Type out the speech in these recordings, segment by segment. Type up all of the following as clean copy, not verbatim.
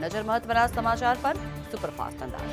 નજર મહત્વના સમાચાર પર સુપરફાસ્ટ અંદાજ।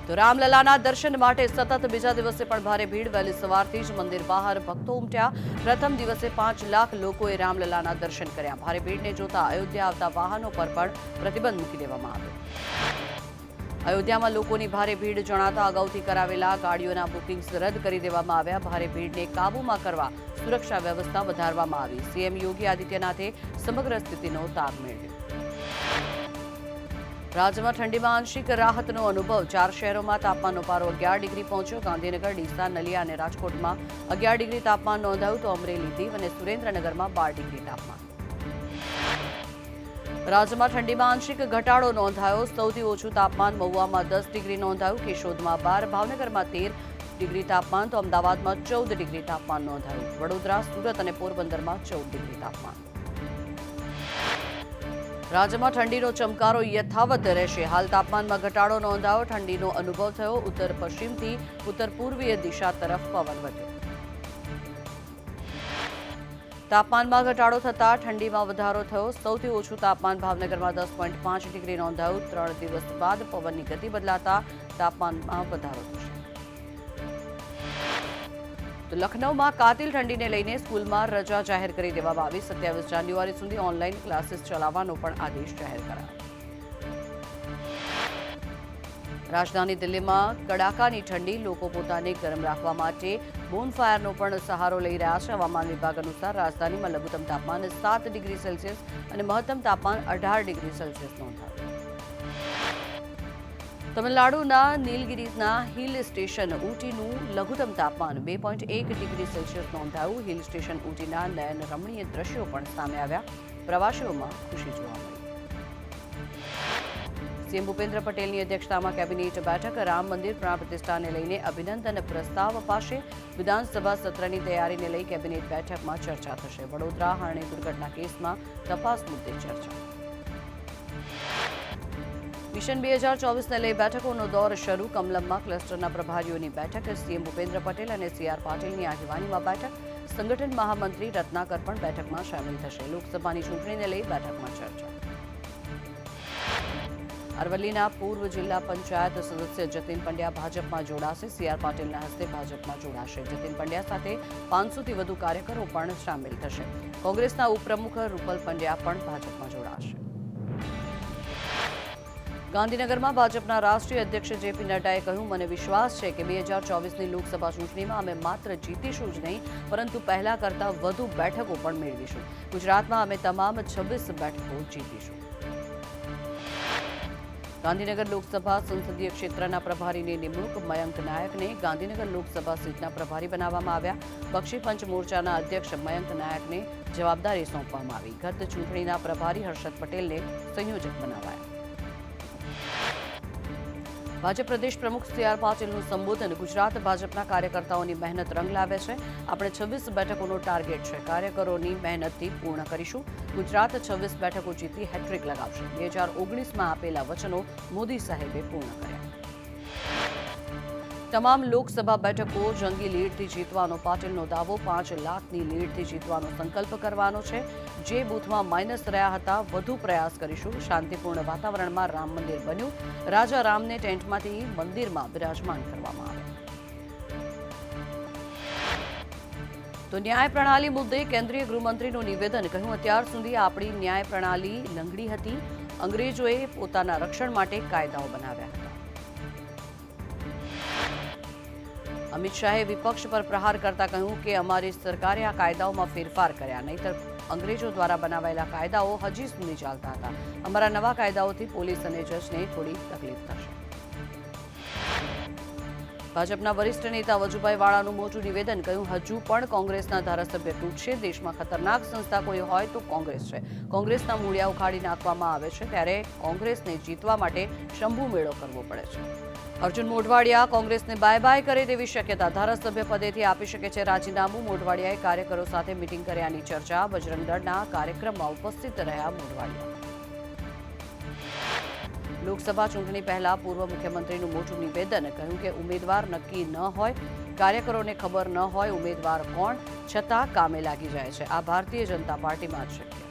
તો રામલલાના દર્શન માટે સતત બીજા દિવસે પણ ભારે ભીડ। વહેલી સવારથી જ મંદિર બહાર ભક્તો ઉમટ્યા। પ્રથમ દિવસે 5 લાખ લોકોએ રામલલાના દર્શન કર્યા। ભારે ભીડને જોતા અયોધ્યા આવતા વાહનો પર પણ પ્રતિબંધ મૂકી દેવામાં આવ્યો। અયોધ્યામાં લોકોની ભારે ભીડ જણાતા અગાઉથી કરાવેલા ગાડીઓના બુકિંગ્સ રદ કરી દેવામાં આવ્યા। ભારે ભીડને કાબૂમાં કરવા સુરક્ષા વ્યવસ્થા વધારવામાં આવી। સીએમ યોગી આદિત્યનાથે સમગ્ર સ્થિતિનો તાગ મેળવ્યો। રાજ્યમાં ઠંડીમાં આંશિક રાહતનો અનુભવ। 4 શહેરોમાં તાપમાનનો પારો 11 ડિગ્રી પહોંચ્યો। ગાંધીનગર, ડીસા, નલિયા અને રાજકોટમાં 11 ડિગ્રી તાપમાન નોંધાયું તો અમરેલી, દીવ અને સુરેન્દ્રનગરમાં 12 ડિગ્રી તાપમાન। રાજ્યમાં ઠંડીમાં આંશિક ઘટાડો નોંધાયો। સૌથી ઓછું તાપમાન મહુવામાં 10 ડિગ્રી નોંધાયું। કેશોદમાં 12, ભાવનગરમાં 13 ડિગ્રી તાપમાન તો અમદાવાદમાં 14 ડિગ્રી તાપમાન નોંધાયું। વડોદરા, સુરત અને પોરબંદરમાં 14 ડિગ્રી તાપમાન। રાજ્યમાં ઠંડીનો ચમકારો યથાવત રહેશે। હાલ તાપમાનમાં ઘટાડો નોંધાયો। ઠંડીનો અનુભવ થયો। ઉત્તર પશ્ચિમથી ઉત્તર પૂર્વીય દિશા તરફ પવન વધ્યો। તાપમાનમાં ઘટાડો થતાં ઠંડીમાં વધારો થયો। સૌથી ઓછું તાપમાન ભાવનગરમાં 10.5 ડિગ્રી નોંધાયું। 3 દિવસ બાદ પવનની ગતિ બદલાતા તાપમાનમાં વધારો થશે। તો લખનૌમાં કાતિલ ઠંડીને લઈને સ્કૂલમાં રજા જાહેર કરી દેવામાં આવી। 27 જાન્યુઆરી સુધી ઓનલાઈન ક્લાસીસ ચલાવવાનો પણ આદેશ જાહેર કરાયો। રાજધાની દિલ્હીમાં કડાકાની ઠંડી। લોકો પોતાને ગરમ રાખવા માટે બોનફાયરનો પણ સહારો લઈ રહ્યા છે। હવામાન વિભાગ અનુસાર રાજધાનીમાં લઘુત્તમ તાપમાન 7 ડિગ્રી સેલ્સિયસ અને મહત્તમ તાપમાન 18 ડિગ્રી સેલ્સિયસ નોંધાયું। તમિલનાડુના નીલગિરીના હિલ સ્ટેશન ઊટીનું લઘુત્તમ તાપમાન 2.1 ડિગ્રી સેલ્સિયસ નોંધાયું। હિલ સ્ટેશન ઊટીના નયન રમણીય દ્રશ્યો પણ સામે આવ્યા। પ્રવાસીઓમાં ખુશી જોવા મળી। સીએમ ભૂપેન્દ્ર પટેલની અધ્યક્ષતામાં કેબિનેટ બેઠક। રામ મંદિર પ્રાણ પ્રતિષ્ઠાને લઈને અભિનંદન પ્રસ્તાવ અપાશે। વિધાનસભા સત્રની તૈયારીને લઈ કેબિનેટ બેઠકમાં ચર્ચા થશે। વડોદરા હારણી દુર્ઘટના કેસમાં તપાસ મુદ્દે ચર્ચા। મિશન 2024ને લઈ બેઠકોનો દોર શરૂ। કમલમમાં ક્લસ્ટરના પ્રભારીઓની બેઠક। સીએમ ભૂપેન્દ્ર પટેલ અને સીઆર પાટીલની આગેવાનીમાં બેઠક। સંગઠન મહામંત્રી રત્નાકર પણ બેઠકમાં સામેલ થશે। લોકસભાની ચૂંટણીને લઈ બેઠકમાં ચર્ચા। અરવલ્લીના પૂર્વ જિલ્લા પંચાયત સદસ્ય જતીન પંડ્યા ભાજપમાં જોડાશે। સીઆર પાટીલના હસ્તે ભાજપમાં જોડાશે। જતીન પંડ્યા સાથે 500થી વધુ કાર્યકરો પણ સામેલ થશે। કોંગ્રેસના ઉપપ્રમુખ રૂપલ પંડ્યા પણ ભાજપમાં જોડાશે। ગાંધીનગરમાં ભાજપના રાષ્ટ્રીય અધ્યક્ષ જેપી નડ્ડાએ કહ્યું, મને વિશ્વાસ છે કે 2024ની લોકસભા ચૂંટણીમાં અમે માત્ર જીતીશું જ નહીં, પરંતુ પહેલા કરતાં વધુ બેઠકો પણ મેળવીશું। ગુજરાતમાં અમે તમામ 26 બેઠકો જીતીશું। ગાંધીનગર લોકસભા સંસદીય ક્ષેત્રના પ્રભારીની નિમણૂક। મયંક નાયકને ગાંધીનગર લોકસભા સીટના પ્રભારી બનાવવામાં આવ્યા। બક્ષી પંચ મોરચાના અધ્યક્ષ મયંક નાયકને જવાબદારી સોંપવામાં આવી। ગત ચૂંટણીના પ્રભારી હર્ષદ પટેલને સંયોજક બનાવાયા। ભાજપ પ્રદેશ પ્રમુખ સીઆર પાટીલનું સંબોધન। ગુજરાત ભાજપના કાર્યકર્તાઓની મહેનત રંગ લાવે છે। આપણે 26 બેઠકોનો ટાર્ગેટ છે। કાર્યકરોની મહેનતથી પૂર્ણ કરીશું। ગુજરાત 26 બેઠકો જીતી હેટ્રિક લગાવશે। 2019માં આપેલા વચનો મોદી સાહેબે પૂર્ણ કર્યા। તમામ લોકસભા બેઠકો જંગી લીડથી જીતવાનો પાટીલનો દાવો। 5 લાખની લીડથી જીતવાનો સંકલ્પ કરવાનો છે। જે બૂથમાં માઇનસ રહ્યા હતા વધુ પ્રયાસ કરીશું। શાંતિપૂર્ણ વાતાવરણમાં રામ મંદિર બન્યું। રાજા રામને ટેન્ટમાંથી મંદિરમાં બિરાજમાન કરવામાં આવ્યા। તો ન્યાય પ્રણાલી મુદ્દે કેન્દ્રીય ગૃહમંત્રીનું નિવેદન। કહ્યું, અત્યાર સુધી આપણી ન્યાય પ્રણાલી લંગડી હતી। અંગ્રેજોએ પોતાના રક્ષણ માટે કાયદાઓ બનાવ્યા હતા। અમિત શાહે વિપક્ષ પર પ્રહાર કરતા કહ્યું કે અમારી સરકારે આ કાયદાઓમાં ફેરફાર કર્યા, નહીંતર અંગ્રેજો દ્વારા બનાવાયેલા કાયદાઓ હજી સુધી ચાલતા હતા। અમારા નવા કાયદાઓથી પોલીસ અને જજને થોડી તકલીફ થશે। ભાજપના વરિષ્ઠ નેતા વજુભાઈ વાળાનું મોટું નિવેદન। કહ્યું, હજુ પણ કોંગ્રેસના ધારાસભ્ય તૂટશે। દેશમાં ખતરનાક સંસ્થા કોઈ હોય તો કોંગ્રેસ છે। કોંગ્રેસના મૂળિયા ઉખાડી નાખવામાં આવે છે ત્યારે કોંગ્રેસને જીતવા માટે શંભુ મેળો કરવો પડે છે। અર્જુન મોઢવાડિયા કોંગ્રેસને બાય બાય કરે તેવી શક્યતા। ધારાસભ્ય પદેથી આપી શકે છે રાજીનામું। મોઢવાડિયાએ કાર્યકરો સાથે મિટિંગ કર્યાની ચર્ચા। બજરંગ દળના કાર્યક્રમમાં ઉપસ્થિત રહ્યા મોઢવાડિયા। લોકસભા ચૂંટણી પહેલા પૂર્વ મુખ્યમંત્રીનું મોટું નિવેદન। કહ્યું કે ઉમેદવાર નક્કી ન હોય, કાર્યકરોને ખબર ન હોય ઉમેદવાર કોણ, છતાં કામે લાગી જાય છે। આ ભારતીય જનતા પાર્ટીમાં જ શક્ય।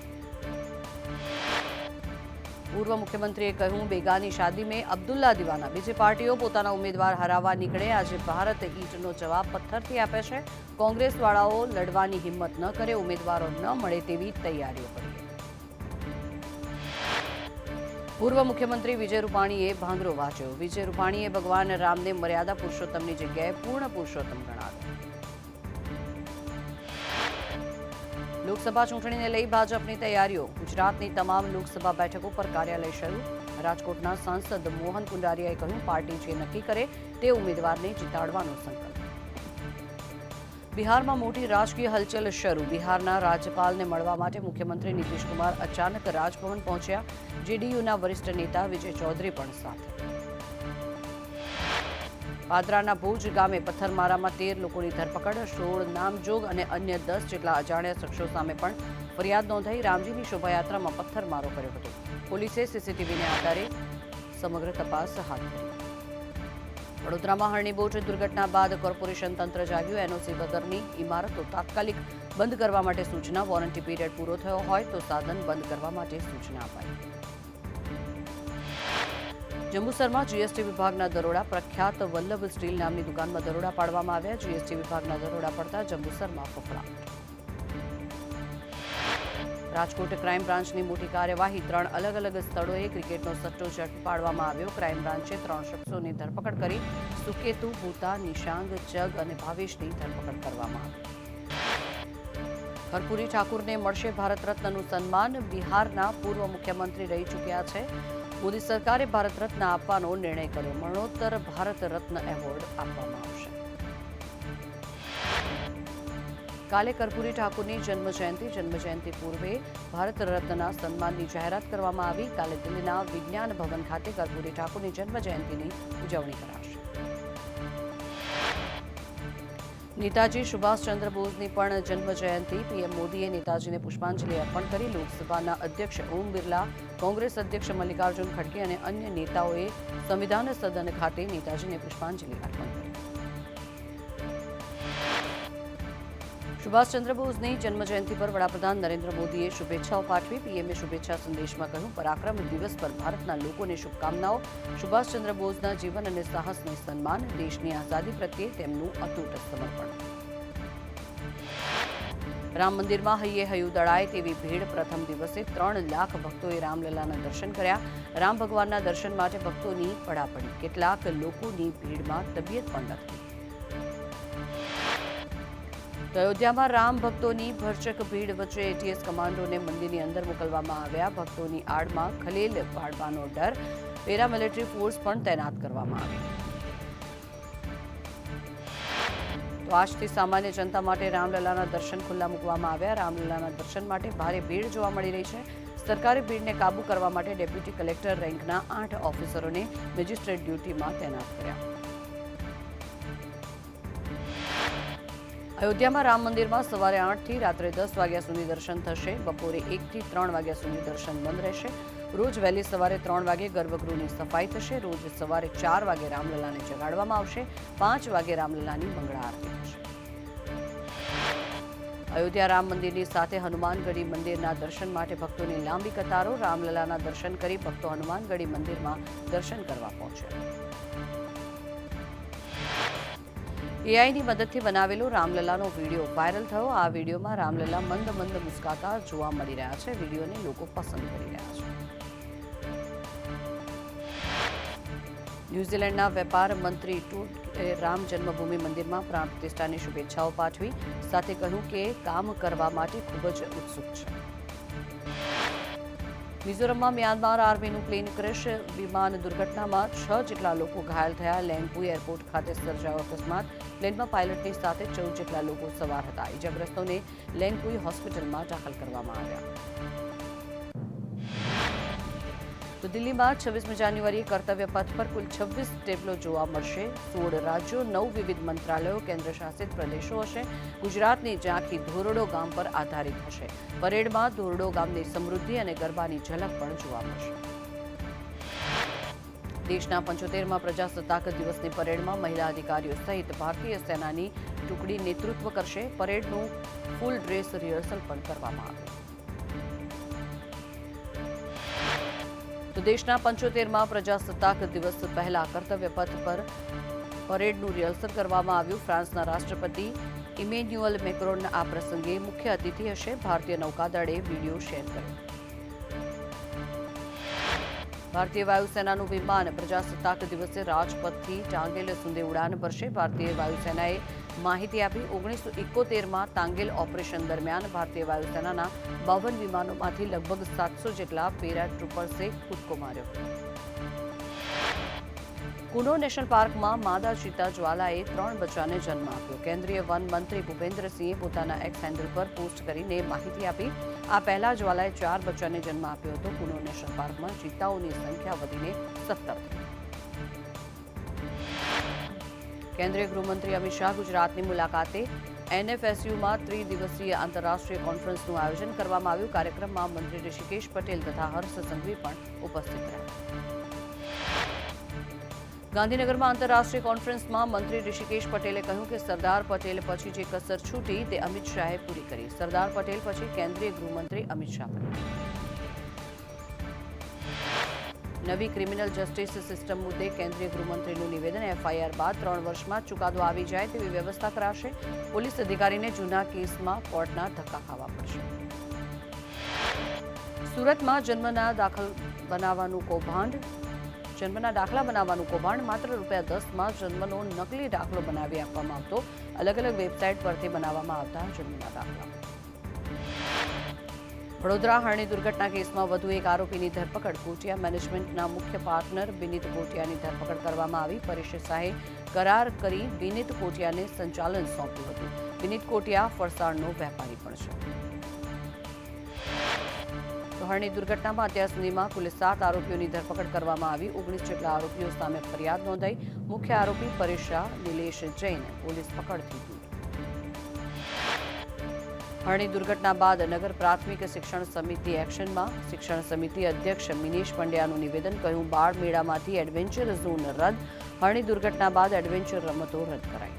પૂર્વ મુખ્યમંત્રીએ કહ્યું, બેગાની શાદી में અબ્દુલ્લા દીવાના. બીજી પાર્ટીઓ પોતાના ઉમેદવાર હરાવવા નીકળે. આજે ભારત ઈંટનો જવાબ પથ્થરથી આપે છે. કોંગ્રેસવાળાઓ લડવાની હિંમત ન કરે, ઉમેદવારો ન મળે તેવી તૈયારીઓ કરીએ. પૂર્વ મુખ્યમંત્રી વિજય રૂપાણીએ ભાંગરો વાંચ્યો. વિજય રૂપાણીએ ભગવાન રામને મર્યાદા પુરુષોત્તમની જગ્યાએ પૂર્ણ પુરુષોત્તમ ગણાવ્યો. લોકસભા ચૂંટણીને લઈ ભાજપની તૈયારીઓ. ગુજરાતની તમામ લોકસભા બેઠકો પર કાર્યાલય શરૂ. રાજકોટના સાંસદ મોહન કુંડારિયાએ કહ્યું, પાર્ટી જે નક્કી કરે તે ઉમેદવારને જીતાડવાનો સંકલ્પ. બિહારમાં મોટી રાજકીય હલચલ શરૂ. બિહારના રાજ્યપાલને મળવા માટે મુખ્યમંત્રી નીતિશ કુમાર અચાનક રાજભવન પહોંચ્યા. જેડીયુના વરિષ્ઠ નેતા વિજય ચૌધરી પણ સાથે. પાદરાના ભુજ ગામે પથ્થરમારામાં 13 લોકોની ધરપકડ. 16 નામજોગ અને અન્ય 10 જેટલા અજાણ્યા શખ્સો સામે પણ ફરિયાદ નોંધાઈ. રામજીની શોભાયાત્રામાં પથ્થરમારો કર્યો હતો. પોલીસે સીસીટીવીને આધારે સમગ્ર તપાસ હાથ ધરી. વડોદરામાં હરણીબોટ દુર્ઘટના બાદ કોર્પોરેશન તંત્ર જાગ્યું. એનઓસી વગરની ઇમારતો તાત્કાલિક બંધ કરવા માટે સૂચના. વોરંટી પીરિયડ પૂરો થયો હોય તો સાધન બંધ કરવા માટે સૂચના અપાઈ. જંબુસરમાં જીએસટી વિભાગના દરોડા. પ્રખ્યાત વલ્લભ સ્ટીલ નામની દુકાનમાં દરોડા પાડવામાં આવ્યા. જીએસટી વિભાગના દરોડા પડતા જંબુસરમાં ફફડાટ. રાજકોટ ક્રાઇમ બ્રાન્ચની મોટી કાર્યવાહી. 3 અલગ અલગ સ્થળોએ ક્રિકેટનો સટ્ટો ઝડપી પાડવામાં આવ્યો. ક્રાઇમ બ્રાન્ચે 3 શખ્સોની ધરપકડ કરી. સુકેતુ, ભૂતા, નિશાંગ, જગ અને ભાવેશની ધરપકડ કરવામાં આવી. કર્પૂરી ઠાકુરને મળશે ભારત રત્નનું સન્માન. બિહારના પૂર્વ મુખ્યમંત્રી રહી ચૂક્યા છે. મોદી સરકારે ભારત રત્ન આપવાનો નિર્ણય કર્યો. મરણોત્તર ભારત રત્ન એવોર્ડ આપવામાં આવશે. કાલે કર્પૂરી ઠાકુરની જન્મજયંતિ પૂર્વે ભારત રત્નના સન્માનની જાહેરાત કરવામાં આવી. કાલે દિલ્હીના વિજ્ઞાન ભવન ખાતે કર્પૂરી ઠાકુરની જન્મજયંતિની ઉજવણી કરાશે. નેતાજી સુભાષચંદ્ર બોઝની પણ જન્મજયંતિ. પીએમ મોદીએ નેતાજીને પુષ્પાંજલિ અર્પણ કરી. લોકસભાના અધ્યક્ષ ઓમ બિરલા, કોંગ્રેસ અધ્યક્ષ મલ્લિકાર્જુન ખડગે અને અન્ય નેતાઓએ સંવિધાન સદન ખાતે નેતાજીને પુષ્પાંજલિ અર્પણ કરી. સુભાષચંદ્ર બોઝની જન્મજયંતિ પર વડાપ્રધાન નરેન્દ્ર મોદીએ શુભેચ્છાઓ પાઠવી. પીએમએ શુભેચ્છા સંદેશમાં કહ્યું, પરાક્રમ દિવસ પર ભારતના લોકોને શુભકામનાઓ. સુભાષચંદ્ર બોઝના જીવન અને સાહસને સન્માન. દેશની આઝાદી પ્રત્યે તેમનું અતૂટ સમર્પણ. રામ મંદિરમાં હૈયે હૈયું દળાય તેવી ભીડ. પ્રથમ દિવસે 3 લાખ ભક્તોએ રામલલાના દર્શન કર્યા. રામ ભગવાનના દર્શન માટે ભક્તોની પડાપડી. કેટલાક લોકોની ભીડમાં તબિયત પણ લથડી. અયોધ્યામાં રામ ભક્તોની ભરચક ભીડ વચ્ચે એટીએસ કમાન્ડોને મંદિરની અંદર મોકલવામાં આવ્યા. ભક્તોની આડમાં ખલેલ પાડવાનો ડર. પેરામિલિટરી ફોર્સ પણ તૈનાત કરવામાં આવી. તો આજથી સામાન્ય જનતા માટે રામલલાના દર્શન ખુલ્લા મૂકવામાં આવ્યા. રામલલાના દર્શન માટે ભારે ભીડ જોવા મળી રહી છે. સરકારે ભીડને કાબૂ કરવા માટે ડેપ્યુટી કલેક્ટર રેન્કના 8 ઓફિસરોને મેજિસ્ટ્રેટ ડ્યુટીમાં તૈનાત કર્યા. અયોધ્યામાં રામ મંદિરમાં સવારે 8 થી રાત્રે 10 વાગ્યા સુધી દર્શન થશે. બપોરે 1 થી 3 વાગ્યા સુધી દર્શન બંધ રહેશે. રોજ વહેલી સવારે 3 વાગે ગર્ભગૃહની સફાઈ થશે. રોજ સવારે 4 વાગે રામલલાને જગાડવામાં આવશે. 5 વાગે રામલલાની મંગળા આરતી થશે. અયોધ્યા રામ મંદિરની સાથે હનુમાનગઢી મંદિરના દર્શન માટે ભક્તોની લાંબી કતારો. રામલલાના દર્શન કરી ભક્તો હનુમાનગઢી મંદિરમાં દર્શન કરવા પહોંચ્યા. એઆઈની મદદથી બનાવેલો રામલલાનો વિડીયો વાયરલ થયો. આ વિડીયોમાં રામલલા મંદ મંદ મુસ્કાતા જોવા મળી રહ્યા છે. વિડીયોને લોકો પસંદ કરી રહ્યા છે. ન્યૂઝીલેન્ડના વેપાર મંત્રી ટૂટે રામ જન્મભૂમિ મંદિરમાં પ્રાણ પ્રતિષ્ઠાની શુભેચ્છાઓ પાઠવી. સાથે કહ્યું કે કામ કરવા માટે ખૂબ જ ઉત્સુક છે. મિઝોરમમાં મ્યાનમાર આર્મીનું પ્લેન ક્રેશ. વિમાન દુર્ઘટનામાં 6 જેટલા લોકો ઘાયલ થયા. લેન્ગપુઈ એરપોર્ટ ખાતે સર્જાયો અકસ્માત. પ્લેનમાં પાયલટની સાથે 14 જેટલા લોકો સવાર હતા. ઇજાગ્રસ્તોને લેન્ગપુઈ હોસ્પિટલમાં દાખલ કરવામાં આવ્યા. તો દિલ્હીમાં 26મી જાન્યુઆરીએ કર્તવ્ય પથ પર કુલ 26 ટેબલો જોવા મળશે. 16 રાજ્યો, 9 વિવિધ મંત્રાલયો, કેન્દ્રશાસિત પ્રદેશો હશે. ગુજરાતની ઝાંખી ધોરડો ગામ પર આધારિત હશે. પરેડમાં ધોરડો ગામની સમૃદ્ધિ અને ગરબાની ઝલક પણ જોવા મળશે. દેશના 75માં પ્રજાસત્તાક દિવસની પરેડમાં મહિલા અધિકારીઓ સહિત ભારતીય સેનાની ટુકડી નેતૃત્વ કરશે. પરેડનું ફૂલ ડ્રેસ રિહર્સલ પણ કરવામાં આવ્યું. તો દેશના 75મા પ્રજાસત્તાક દિવસ પહેલા કર્તવ્ય પથ પર પરેડનું રિહર્સલ કરવામાં આવ્યું. ફ્રાન્સના રાષ્ટ્રપતિ ઇમેન્યુઅલ મેક્રોન આ પ્રસંગે મુખ્ય અતિથિ હશે. ભારતીય નૌકાદળે વિડીયો શેર કર્યો. ભારતીય વાયુસેનાનું વિમાન પ્રજાસત્તાક દિવસે રાજપથથી ટાંગેલ સુધી ઉડાન ભરશે. ભારતીય વાયુસેનાએ માહિતી આપી. 1971માં તાંગેલ ઓપરેશન દરમિયાન ભારતીય વાયુસેનાના 52 વિમાનોમાંથી લગભગ 700 જેટલા પેરાટ્રુપર્સે કૂદકો માર્યો. કુનો નેશનલ પાર્કમાં માદા ચિત્તા જ્વાલાએ 3 બચ્ચાને જન્મ આપ્યો. કેન્દ્રીય વન મંત્રી ભૂપેન્દ્રસિંહે પોતાના એક્સ હેન્ડલ પર પોસ્ટ કરીને માહિતી આપી. આ પહેલા જ્વાલાએ 4 બચ્ચાને જન્મ આપ્યો હતો. કુનો નેશનલ પાર્કમાં ચિત્તાઓની સંખ્યા વધીને 17 થઈ. કેન્દ્રીય ગૃહમંત્રી અમિત શાહ ગુજરાતની મુલાકાતે. એનએફએસયુમાં ત્રિદિવસીય આંતરરાષ્ટ્રીય કોન્ફરન્સનું આયોજન કરવામાં આવ્યું. કાર્યક્રમમાં મંત્રી ઋષિકેશ પટેલ તથા હર્ષ સંઘવી પણ ઉપસ્થિત રહ્યા. ગાંધીનગરમાં આંતરરાષ્ટ્રીય કોન્ફરન્સમાં મંત્રી ઋષિકેશ પટેલે કહ્યું કે સરદાર પટેલ પછી જે કસર છૂટી તે અમિત શાહે પૂરી કરી. સરદાર પટેલ પછી કેન્દ્રીય ગૃહમંત્રી અમિત શાહ. નવી ક્રિમિનલ જસ્ટિસ સિસ્ટમ મુદ્દે કેન્દ્રીય ગૃહમંત્રીનું નિવેદન. એફઆઈઆર બાદ 3 વર્ષમાં ચુકાદો આવી જાય તેવી વ્યવસ્થા કરાશે. પોલીસ અધિકારીને જૂના કેસમાં કોર્ટના ધક્કા ખાવા પડશે. સુરતમાં જન્મના દાખલા બનાવવાનું કૌભાંડ. માત્ર ₹10માં જન્મનો નકલી દાખલો બનાવી આપવામાં આવતો. અલગ અલગ વેબસાઇટ પરથી બનાવવામાં આવતા જન્મના દાખલા. વડોદરા હરણી દુર્ઘટના કેસમાં વધુ એક આરોપીની ધરપકડ. કોટિયા મેનેજમેન્ટના મુખ્ય પાર્ટનર વિનીત કોટિયાની ધરપકડ કરવામાં આવી. પરેશ શાહે કરાર કરી વિનીત કોટિયાને સંચાલન સોંપ્યું હતું. વિનીત કોટિયા ફરસાણનો વેપારી પણ છે. હરણી દુર્ઘટનામાં અત્યાર સુધીમાં કુલ 7 આરોપીઓની ધરપકડ કરવામાં આવી. 19 જેટલા આરોપીઓ સામે ફરિયાદ નોંધાઈ. મુખ્ય આરોપી પરેશ શાહ, નિલેશ જૈન પોલીસ પકડથી દૂર. હરણી દુર્ઘટના બાદ નગર પ્રાથમિક શિક્ષણ સમિતિ એક્શનમાં. શિક્ષણ સમિતિ અધ્યક્ષ મિનેશ પંડ્યાનું નિવેદન. કહ્યું બાળ મેળામાંથી એડવેન્ચર ઝોન રદ. હરણી દુર્ઘટના બાદ એડવેન્ચર રમતો રદ કરાઈ.